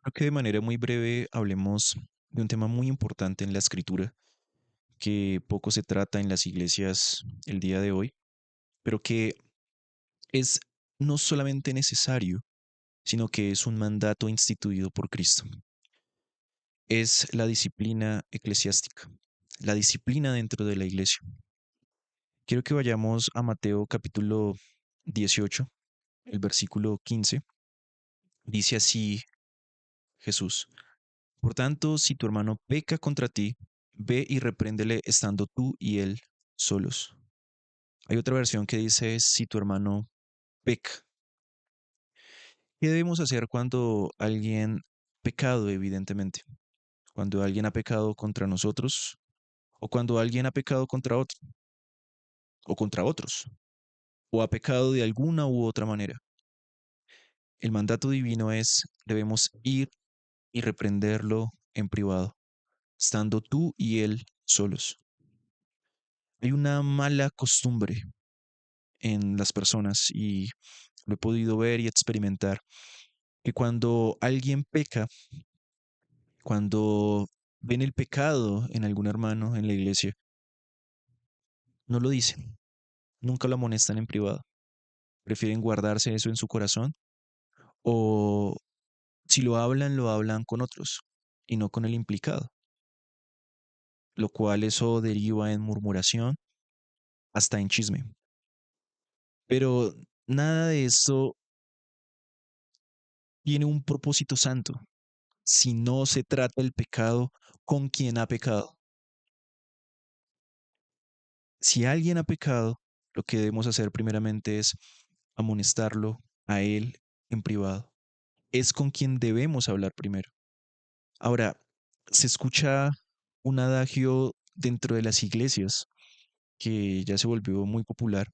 Creo que de manera muy breve hablemos de un tema muy importante en la escritura, que poco se trata en las iglesias el día de hoy, pero que es no solamente necesario, sino que es un mandato instituido por Cristo. Es la disciplina eclesiástica, la disciplina dentro de la iglesia. Quiero que vayamos a Mateo capítulo 18, el versículo 15. Dice así Jesús: Por tanto, si tu hermano peca contra ti, ve y repréndele estando tú y él solos. Hay otra versión que dice, si tu hermano peca. ¿Qué debemos hacer cuando alguien ha pecado, evidentemente? Cuando alguien ha pecado contra nosotros o cuando alguien ha pecado contra otro o contra otros o ha pecado de alguna u otra manera. El mandato divino es, debemos ir y reprenderlo en privado, estando tú y él solos. Hay una mala costumbre en las personas y lo he podido ver y experimentar, que cuando alguien peca, cuando ven el pecado en algún hermano en la iglesia, no lo dicen, nunca lo amonestan en privado, prefieren guardarse eso en su corazón o si lo hablan con otros y no con el implicado, lo cual eso deriva en murmuración hasta en chisme. Pero nada de esto tiene un propósito santo si no se trata el pecado con quien ha pecado. Si alguien ha pecado, lo que debemos hacer primeramente es amonestarlo a él en privado. Es con quien debemos hablar primero. Ahora, se escucha un adagio dentro de las iglesias que ya se volvió muy popular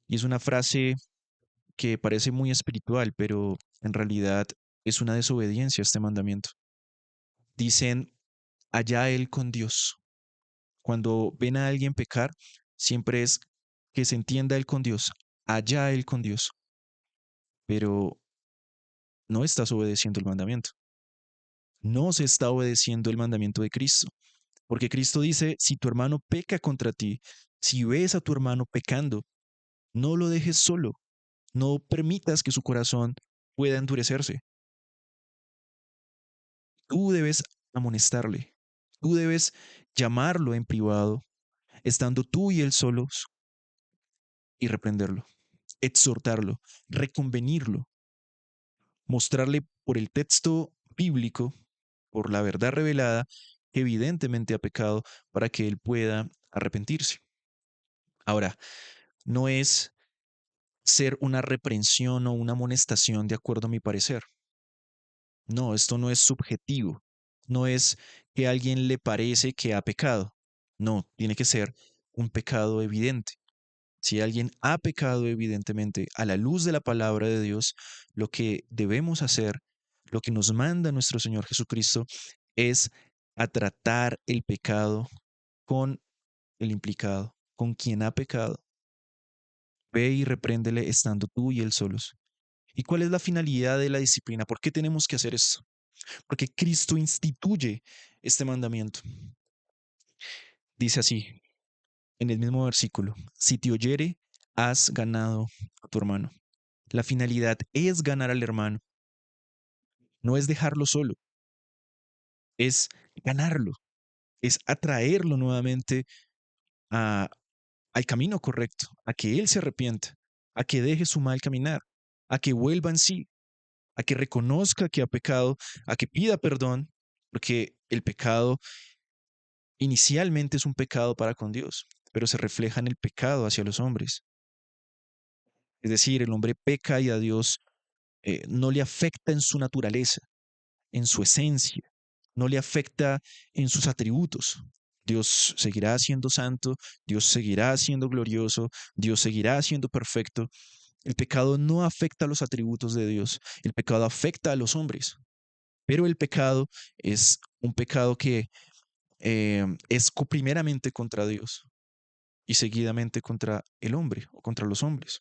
y es una frase que parece muy espiritual, pero en realidad es una desobediencia a este mandamiento. Dicen, allá él con Dios. Cuando ven a alguien pecar, siempre es que se entienda él con Dios, allá él con Dios, pero no estás obedeciendo el mandamiento. No se está obedeciendo el mandamiento de Cristo, porque Cristo dice, si tu hermano peca contra ti, si ves a tu hermano pecando, no lo dejes solo, no permitas que su corazón pueda endurecerse. Tú debes amonestarle, tú debes llamarlo en privado, estando tú y él solos, y reprenderlo, exhortarlo, reconvenirlo, mostrarle por el texto bíblico, por la verdad revelada, que evidentemente ha pecado para que él pueda arrepentirse. Ahora, no es ser una reprensión o una amonestación de acuerdo a mi parecer. No, esto no es subjetivo. No es que a alguien le parece que ha pecado. No, tiene que ser un pecado evidente. Si alguien ha pecado evidentemente a la luz de la palabra de Dios, lo que debemos hacer, lo que nos manda nuestro Señor Jesucristo, es a tratar el pecado con el implicado, con quien ha pecado. Ve y repréndele estando tú y él solos. ¿Y cuál es la finalidad de la disciplina? ¿Por qué tenemos que hacer esto? Porque Cristo instituye este mandamiento. Dice así, en el mismo versículo, si te oyere, has ganado a tu hermano. La finalidad es ganar al hermano, no es dejarlo solo, es ganarlo, es atraerlo nuevamente a, al camino correcto, a que él se arrepienta, a que deje su mal caminar, a que vuelva en sí, a que reconozca que ha pecado, a que pida perdón, porque el pecado inicialmente es un pecado para con Dios, pero se refleja en el pecado hacia los hombres. Es decir, el hombre peca y a Dios no le afecta en su naturaleza, en su esencia, no le afecta en sus atributos. Dios seguirá siendo santo, Dios seguirá siendo glorioso, Dios seguirá siendo perfecto. El pecado no afecta a los atributos de Dios, el pecado afecta a los hombres, pero el pecado es un pecado que es primeramente contra Dios y seguidamente contra el hombre o contra los hombres.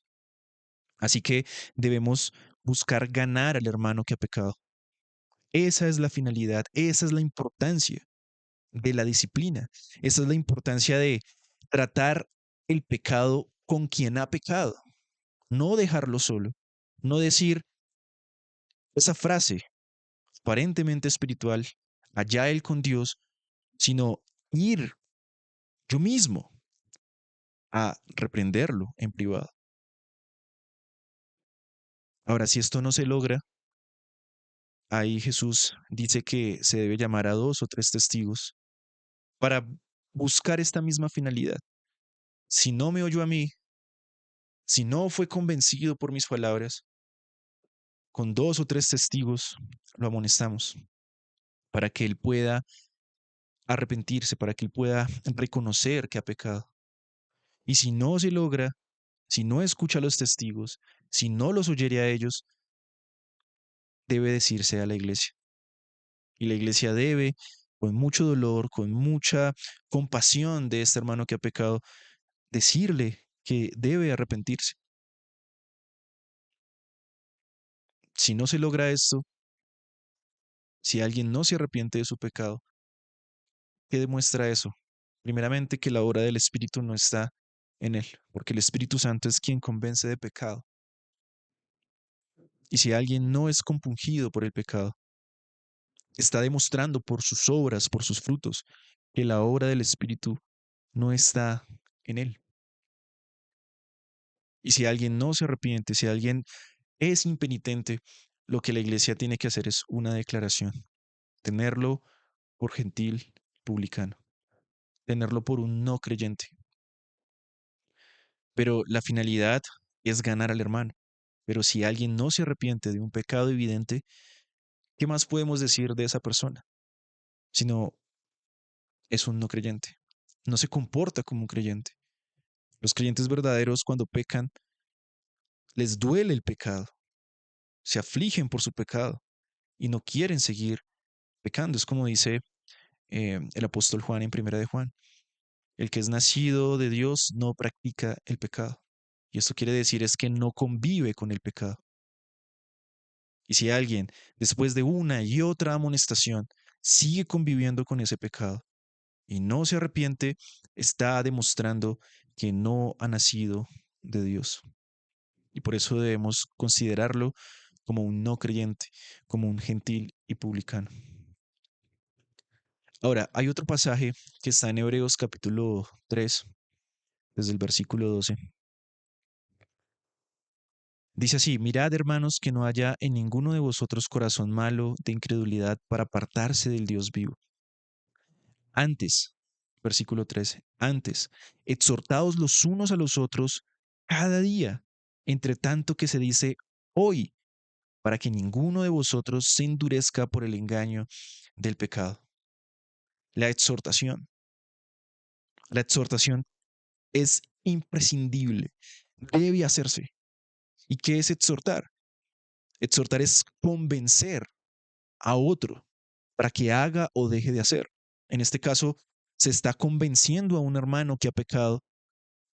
Así que debemos buscar ganar al hermano que ha pecado. Esa es la finalidad, esa es la importancia de la disciplina, esa es la importancia de tratar el pecado con quien ha pecado, no dejarlo solo, no decir esa frase aparentemente espiritual, allá él con Dios, sino ir yo mismo a reprenderlo en privado. Ahora, si esto no se logra, ahí Jesús dice que se debe llamar a 2 o 3 testigos para buscar esta misma finalidad. Si no me oyó a mí, si no fue convencido por mis palabras, con 2 o 3 testigos lo amonestamos para que él pueda arrepentirse, para que él pueda reconocer que ha pecado. Y si no se logra, si no escucha a los testigos, si no los oyere a ellos, debe decirse a la iglesia. Y la iglesia debe, con mucho dolor, con mucha compasión de este hermano que ha pecado, decirle que debe arrepentirse. Si no se logra esto, si alguien no se arrepiente de su pecado, ¿qué demuestra eso? Primeramente, que la obra del Espíritu no está en él, porque el Espíritu Santo es quien convence de pecado. Y si alguien no es compungido por el pecado, está demostrando por sus obras, por sus frutos, que la obra del Espíritu no está en él. Y si alguien no se arrepiente, si alguien es impenitente, lo que la iglesia tiene que hacer es una declaración, tenerlo por gentil publicano, tenerlo por un no creyente. Pero la finalidad es ganar al hermano. Pero si alguien no se arrepiente de un pecado evidente, ¿qué más podemos decir de esa persona? Sino es un no creyente. No se comporta como un creyente. Los creyentes verdaderos cuando pecan, les duele el pecado, se afligen por su pecado y no quieren seguir pecando. Es como dice el apóstol Juan en Primera de Juan. El que es nacido de Dios no practica el pecado. Y esto quiere decir es que no convive con el pecado. Y si alguien, después de una y otra amonestación, sigue conviviendo con ese pecado y no se arrepiente, está demostrando que no ha nacido de Dios. Y por eso debemos considerarlo como un no creyente, como un gentil y publicano. Ahora, hay otro pasaje que está en Hebreos capítulo 3, desde el versículo 12. Dice así: mirad, hermanos, que no haya en ninguno de vosotros corazón malo de incredulidad para apartarse del Dios vivo. Antes, versículo 13, antes, exhortaos los unos a los otros cada día, entre tanto que se dice hoy, para que ninguno de vosotros se endurezca por el engaño del pecado. La exhortación. La exhortación es imprescindible, debe hacerse. ¿Y qué es exhortar? Exhortar es convencer a otro para que haga o deje de hacer. En este caso, se está convenciendo a un hermano que ha pecado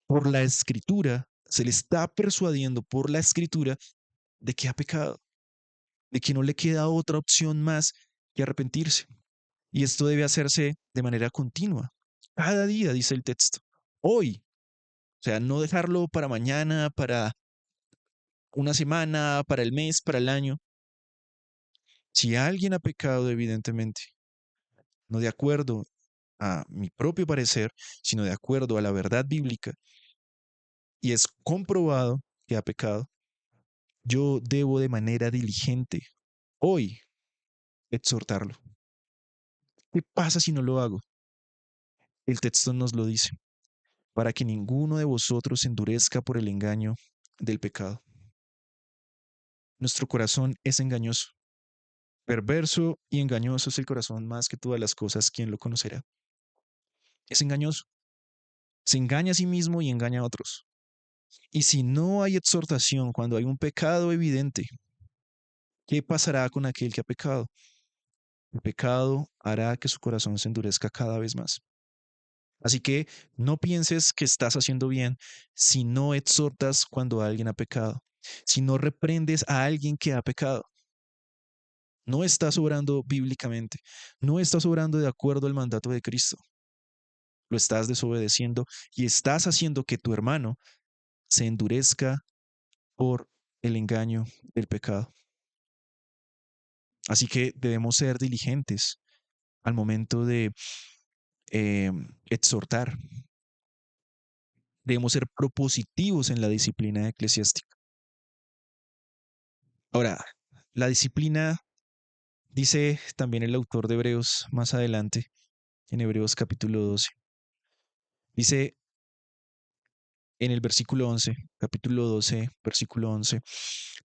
por la escritura, se le está persuadiendo por la escritura de que ha pecado, de que no le queda otra opción más que arrepentirse. Y esto debe hacerse de manera continua. Cada día, dice el texto. Hoy. O sea, no dejarlo para mañana, para una semana, para el mes, para el año. Si alguien ha pecado, evidentemente, no de acuerdo a mi propio parecer, sino de acuerdo a la verdad bíblica, y es comprobado que ha pecado, yo debo de manera diligente hoy exhortarlo. ¿Qué pasa si no lo hago? El texto nos lo dice, para que ninguno de vosotros se endurezca por el engaño del pecado. Nuestro corazón es engañoso, perverso y engañoso es el corazón más que todas las cosas, ¿quién lo conocerá? Es engañoso, se engaña a sí mismo y engaña a otros. Y si no hay exhortación cuando hay un pecado evidente, ¿qué pasará con aquel que ha pecado? El pecado hará que su corazón se endurezca cada vez más. Así que no pienses que estás haciendo bien si no exhortas cuando alguien ha pecado, si no reprendes a alguien que ha pecado. No estás obrando bíblicamente, no estás obrando de acuerdo al mandato de Cristo, lo estás desobedeciendo y estás haciendo que tu hermano se endurezca por el engaño del pecado. Así que debemos ser diligentes al momento de eh, exhortar, debemos ser propositivos en la disciplina eclesiástica. Ahora, la disciplina, dice también el autor de Hebreos más adelante, en Hebreos capítulo 12, dice en el versículo 11, capítulo 12, versículo 11,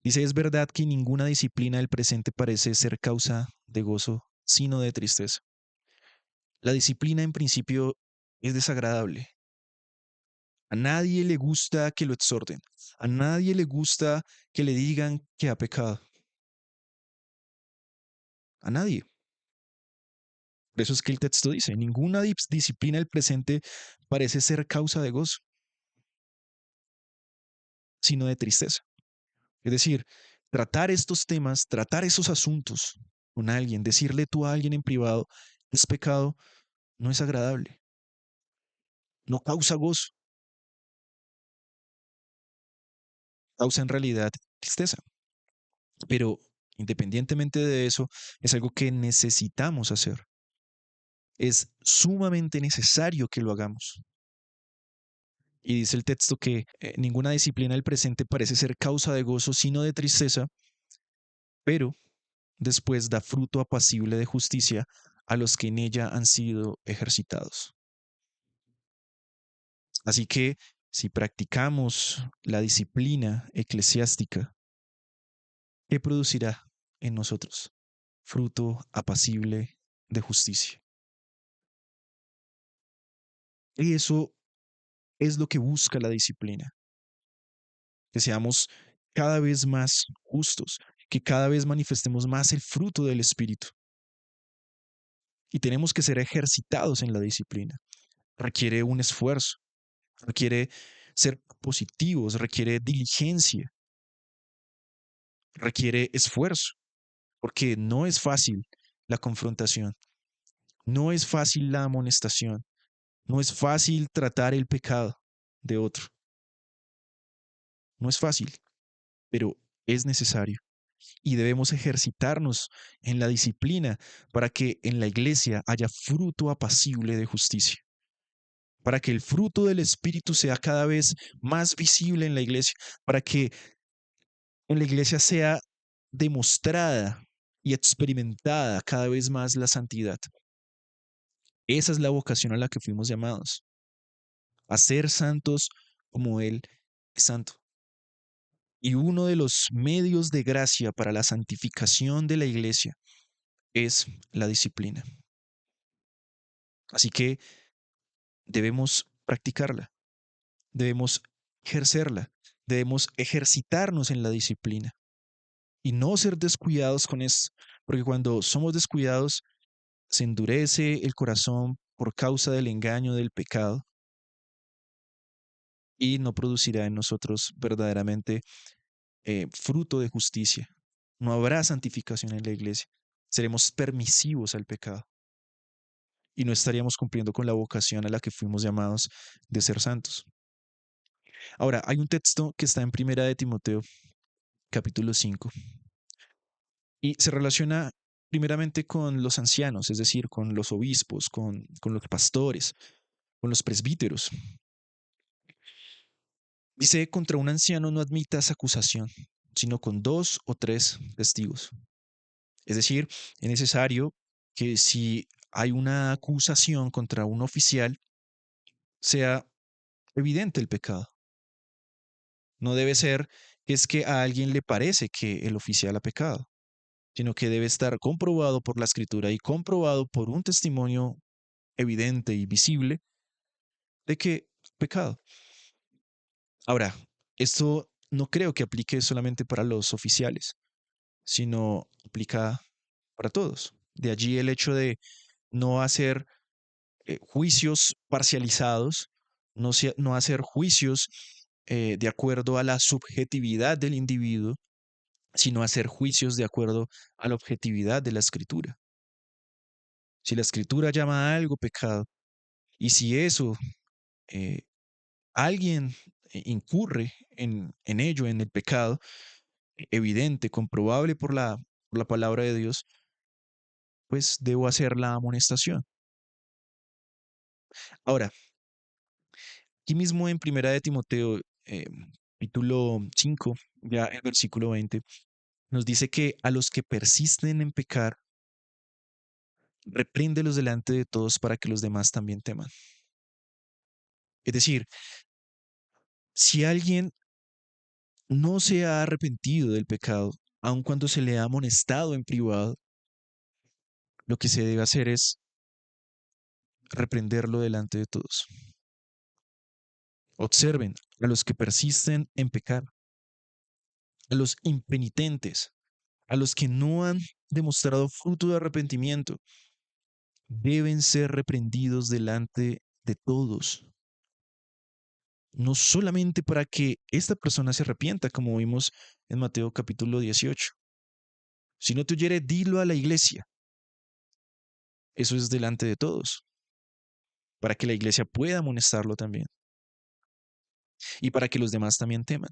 dice, es verdad que ninguna disciplina del presente parece ser causa de gozo, sino de tristeza. La disciplina en principio es desagradable. A nadie le gusta que lo exhorten. A nadie le gusta que le digan que ha pecado. A nadie. Por eso es que el texto dice, ninguna disciplina del presente parece ser causa de gozo, sino de tristeza. Es decir, tratar estos temas, tratar esos asuntos con alguien, decirle tú a alguien en privado, es pecado, no es agradable, no causa gozo, causa en realidad tristeza. Pero independientemente de eso, es algo que necesitamos hacer. Es sumamente necesario que lo hagamos. Y dice el texto que ninguna disciplina del presente parece ser causa de gozo, sino de tristeza, pero después da fruto apacible de justicia a los que en ella han sido ejercitados. Así que si practicamos la disciplina eclesiástica, ¿qué producirá en nosotros? Fruto apacible de justicia. Y eso es lo que busca la disciplina, que seamos cada vez más justos, que cada vez manifestemos más el fruto del Espíritu. Y tenemos que ser ejercitados en la disciplina. Requiere un esfuerzo, requiere ser positivos, requiere diligencia, requiere esfuerzo, porque no es fácil la confrontación, no es fácil la amonestación, no es fácil tratar el pecado de otro, no es fácil, pero es necesario. Y debemos ejercitarnos en la disciplina para que en la iglesia haya fruto apacible de justicia, para que el fruto del Espíritu sea cada vez más visible en la iglesia, para que en la iglesia sea demostrada y experimentada cada vez más la santidad. Esa es la vocación a la que fuimos llamados, a ser santos como Él es santo. Y uno de los medios de gracia para la santificación de la iglesia es la disciplina. Así que debemos practicarla, debemos ejercerla, debemos ejercitarnos en la disciplina y no ser descuidados con esto, porque cuando somos descuidados se endurece el corazón por causa del engaño del pecado y no producirá en nosotros verdaderamente fruto de justicia. No habrá santificación en la iglesia. Seremos permisivos al pecado y no estaríamos cumpliendo con la vocación a la que fuimos llamados de ser santos. Ahora, hay un texto que está en Primera de Timoteo, capítulo 5, y se relaciona primeramente con los ancianos, es decir, con los obispos, con los pastores, con los presbíteros. Dice, contra un anciano no admitas acusación, sino con dos o tres testigos. Es decir, es necesario que si hay una acusación contra un oficial, sea evidente el pecado. No debe ser que es que a alguien le parece que el oficial ha pecado, sino que debe estar comprobado por la escritura y comprobado por un testimonio evidente y visible de que ha pecado. Ahora, esto no creo que aplique solamente para los oficiales, sino aplica para todos. De allí el hecho de no hacer juicios parcializados, no hacer juicios de acuerdo a la subjetividad del individuo, sino hacer juicios de acuerdo a la objetividad de la escritura. Si la escritura llama a algo pecado, y si eso eh, alguien incurre en ello, en el pecado, evidente, comprobable por la palabra de Dios, pues debo hacer la amonestación. Ahora, aquí mismo en Primera de Timoteo, capítulo 5, ya el versículo 20, nos dice que a los que persisten en pecar, repréndelos delante de todos para que los demás también teman. Es decir, si alguien no se ha arrepentido del pecado, aun cuando se le ha amonestado en privado, lo que se debe hacer es reprenderlo delante de todos. Observen a los que persisten en pecar, a los impenitentes, a los que no han demostrado fruto de arrepentimiento, deben ser reprendidos delante de todos. No solamente para que esta persona se arrepienta, como vimos en Mateo capítulo 18. Si no te oyere, dilo a la iglesia. Eso es delante de todos, para que la iglesia pueda amonestarlo también y para que los demás también teman.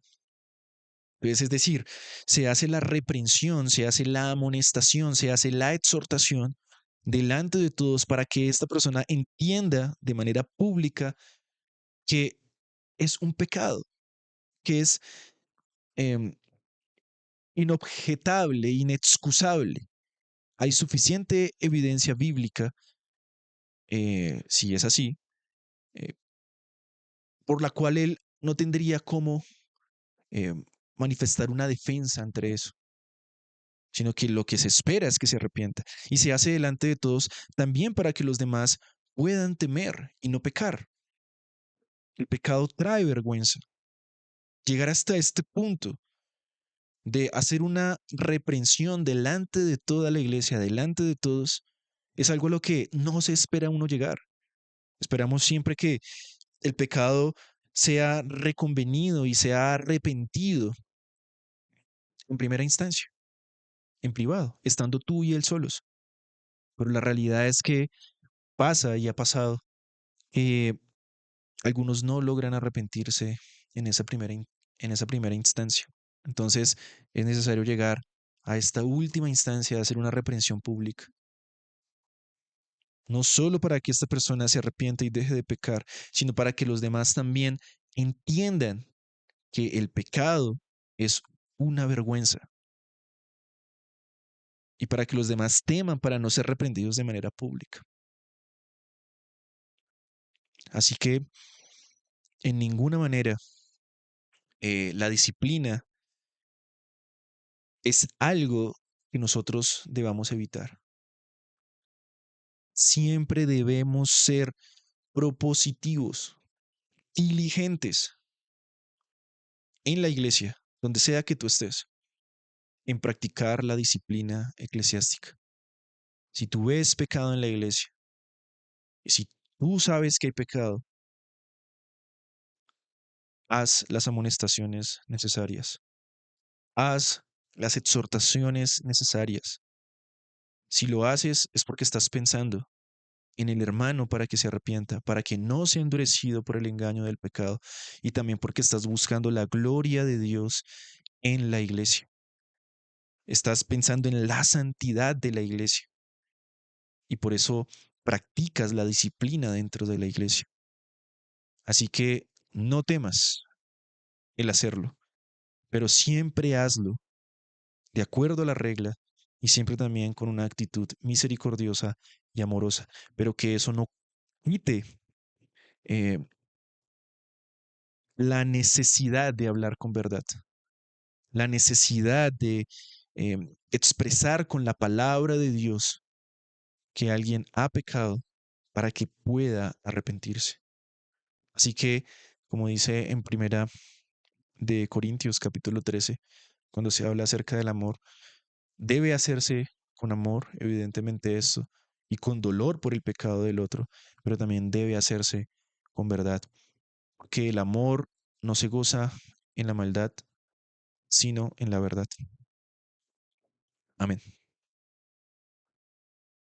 Entonces, es decir, se hace la reprensión, se hace la amonestación, se hace la exhortación delante de todos para que esta persona entienda de manera pública que es un pecado, que es em, inobjetable, inexcusable. Hay suficiente evidencia bíblica, si es así, eh, por la cual él no tendría cómo eh, manifestar una defensa entre eso, sino que lo que se espera es que se arrepienta y se hace delante de todos también para que los demás puedan temer y no pecar. El pecado trae vergüenza. Llegar hasta este punto de hacer una reprensión delante de toda la iglesia, delante de todos, es algo a lo que no se espera uno llegar. Esperamos siempre que el pecado sea reconvenido y sea arrepentido en primera instancia, en privado, estando tú y él solos. Pero la realidad es que pasa y ha pasado que algunos no logran arrepentirse en en esa primera instancia. Entonces es necesario llegar a esta última instancia de hacer una reprensión pública, no solo para que esta persona se arrepienta y deje de pecar, sino para que los demás también entiendan que el pecado es una vergüenza y para que los demás teman para no ser reprendidos de manera pública. Así que en ninguna manera la disciplina es algo que nosotros debamos evitar. Siempre debemos ser propositivos, diligentes en la iglesia, donde sea que tú estés, en practicar la disciplina eclesiástica. Si tú ves pecado en la iglesia, y si tú sabes que hay pecado, haz las amonestaciones necesarias, haz las exhortaciones necesarias. Si lo haces es porque estás pensando en el hermano para que se arrepienta, para que no sea endurecido por el engaño del pecado y también porque estás buscando la gloria de Dios en la iglesia. Estás pensando en la santidad de la iglesia y por eso practicas la disciplina dentro de la iglesia. Así que no temas el hacerlo, pero siempre hazlo de acuerdo a la regla y siempre también con una actitud misericordiosa y amorosa, pero que eso no quite eh, la necesidad de hablar con verdad, la necesidad de expresar con la palabra de Dios que alguien ha pecado para que pueda arrepentirse. Así que, como dice en primera de Corintios capítulo 13, cuando se habla acerca del amor, debe hacerse con amor, evidentemente esto, y con dolor por el pecado del otro, pero también debe hacerse con verdad, porque el amor no se goza en la maldad, sino en la verdad. Amén.